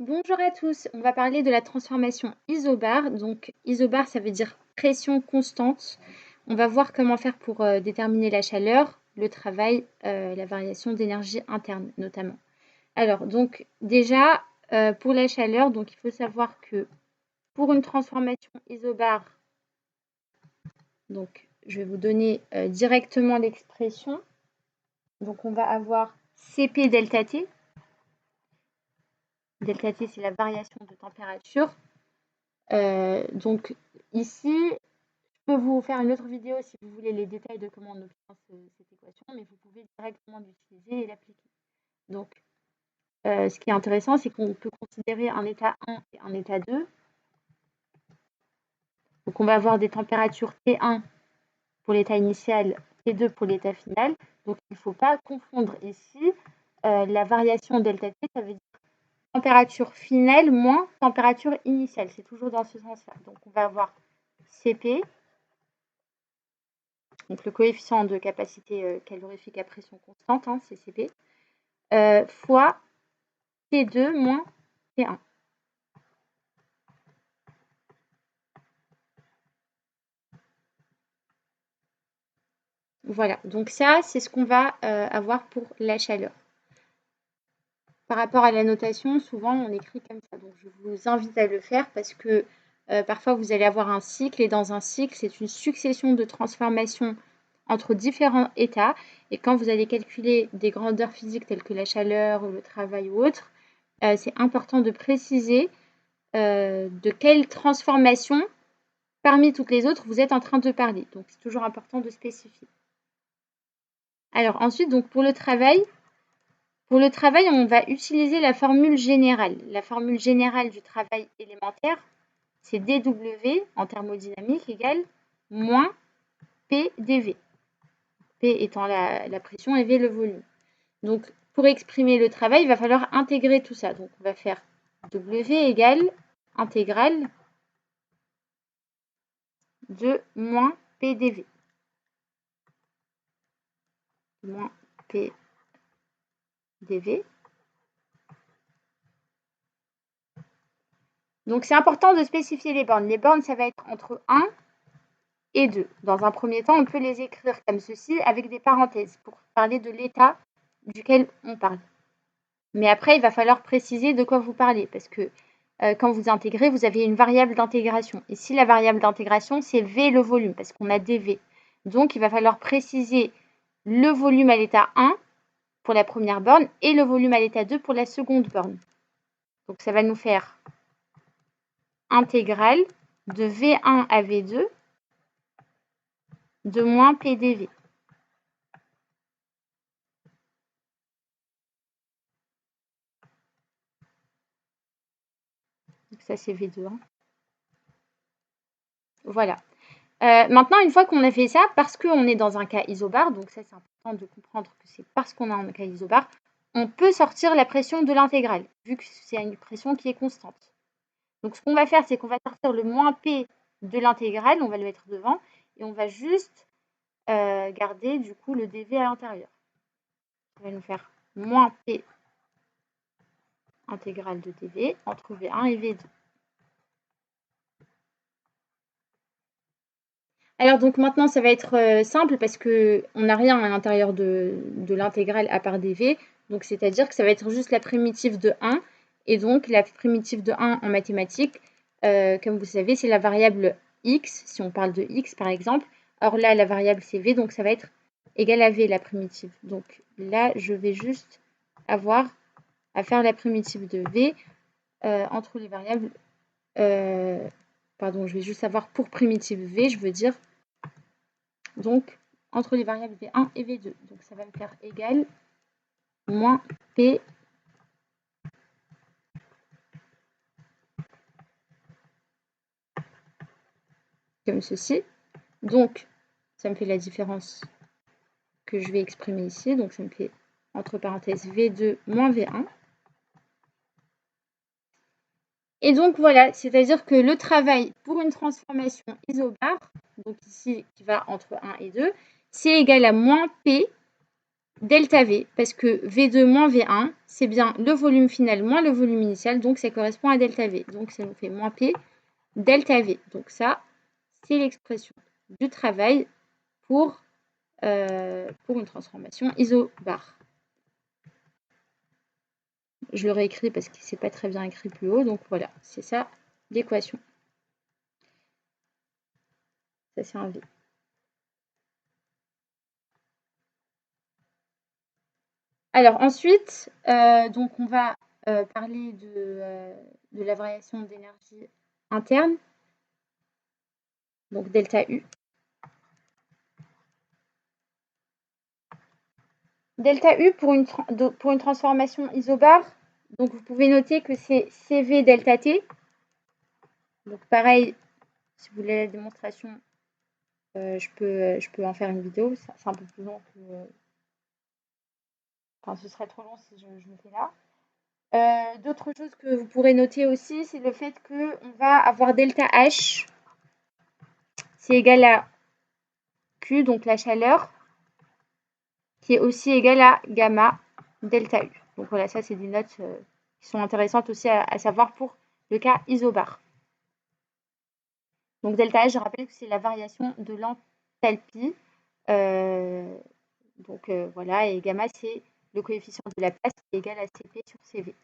Bonjour à tous, on va parler de la transformation isobar. Donc isobar, ça veut dire pression constante. On va voir comment faire pour déterminer la chaleur, le travail, la variation d'énergie interne notamment. Alors donc déjà, pour la chaleur, donc il faut savoir que pour une transformation isobar, donc je vais vous donner directement l'expression. Donc on va avoir Cp delta T. Delta T, c'est la variation de température. Donc ici, je peux vous faire une autre vidéo si vous voulez les détails de comment on obtient cette équation, mais vous pouvez directement l'utiliser et l'appliquer. Donc, ce qui est intéressant, c'est qu'on peut considérer un état 1 et un état 2. Donc, on va avoir des températures T1 pour l'état initial, T2 pour l'état final. Donc, il ne faut pas confondre ici la variation delta T, ça veut dire température finale moins température initiale. C'est toujours dans ce sens-là. Donc, on va avoir Cp, donc le coefficient de capacité calorifique à pression constante, hein, CCP, fois T2 moins T1. Voilà, donc ça, c'est ce qu'on va avoir pour la chaleur. Par rapport à la notation, souvent, on écrit comme ça. Donc, je vous invite à le faire parce que parfois, vous allez avoir un cycle. Et dans un cycle, c'est une succession de transformations entre différents états. Et quand vous allez calculer des grandeurs physiques telles que la chaleur, le travail ou autre, c'est important de préciser de quelle transformation parmi toutes les autres vous êtes en train de parler. Donc, c'est toujours important de spécifier. Alors ensuite, donc pour le travail, on va utiliser la formule générale. La formule générale du travail élémentaire, c'est dW en thermodynamique égale moins PdV. P étant la pression et V le volume. Donc, pour exprimer le travail, il va falloir intégrer tout ça. Donc, on va faire W égale intégrale de moins PdV. Moins PdV. Donc, c'est important de spécifier les bornes. Les bornes, ça va être entre 1 et 2. Dans un premier temps, on peut les écrire comme ceci avec des parenthèses pour parler de l'état duquel on parle. Mais après, il va falloir préciser de quoi vous parlez parce que quand vous intégrez, vous avez une variable d'intégration. Ici, la variable d'intégration, c'est V le volume parce qu'on a dV. Donc, il va falloir préciser le volume à l'état 1 pour la première borne et le volume à l'état 2 pour la seconde borne. Donc, ça va nous faire intégrale de V1 à V2 de moins PdV. Donc, ça, c'est V2. Hein. Voilà. Maintenant, une fois qu'on a fait ça, parce qu'on est dans un cas isobar, donc ça, c'est important de comprendre que c'est parce qu'on a un cas isobar, on peut sortir la pression de l'intégrale, vu que c'est une pression qui est constante. Donc, ce qu'on va faire, c'est qu'on va sortir le moins P de l'intégrale, on va le mettre devant, et on va juste garder, du coup, le dV à l'intérieur. Ça va nous faire moins P intégrale de dV entre V1 et V2. Alors donc maintenant ça va être simple parce qu'on n'a rien à l'intérieur de l'intégrale à part dv. Donc c'est-à-dire que ça va être juste la primitive de 1. Et donc la primitive de 1 en mathématiques, comme vous savez, c'est la variable x, si on parle de x par exemple. Or là la variable c'est v, donc ça va être égal à v la primitive. Donc là je vais juste avoir à faire la primitive de v entre les variables... pardon, je vais juste avoir pour primitive v, je veux dire... Donc, entre les variables V1 et V2. Donc, ça va me faire égal moins P comme ceci. Donc, ça me fait la différence que je vais exprimer ici. Donc, ça me fait, entre parenthèses, V2 moins V1. Et donc, voilà, c'est-à-dire que le travail pour une transformation isobar, donc ici, qui va entre 1 et 2, c'est égal à moins P delta V, parce que V2 moins V1, c'est bien le volume final moins le volume initial, donc ça correspond à delta V. Donc ça nous fait moins P delta V. Donc ça, c'est l'expression du travail pour une transformation isobar. Je le réécris parce que c'est pas très bien écrit plus haut, donc voilà, c'est ça l'équation. Ça c'est un V. Alors ensuite, donc on va parler de la variation d'énergie interne, donc delta U. Delta U pour une transformation isobar, donc vous pouvez noter que c'est CV delta T. Donc pareil, si vous voulez la démonstration, je peux en faire une vidéo, c'est un peu plus long que... Enfin, ce serait trop long si je le fais là. D'autres choses que vous pourrez noter aussi, c'est le fait qu'on va avoir delta H, c'est égal à Q, donc la chaleur, qui est aussi égale à gamma delta U. Donc voilà, ça c'est des notes qui sont intéressantes aussi à savoir pour le cas isobar. Donc delta H, je rappelle que c'est la variation de l'enthalpie. Voilà, et gamma c'est le coefficient de la place qui est égal à Cp sur Cv.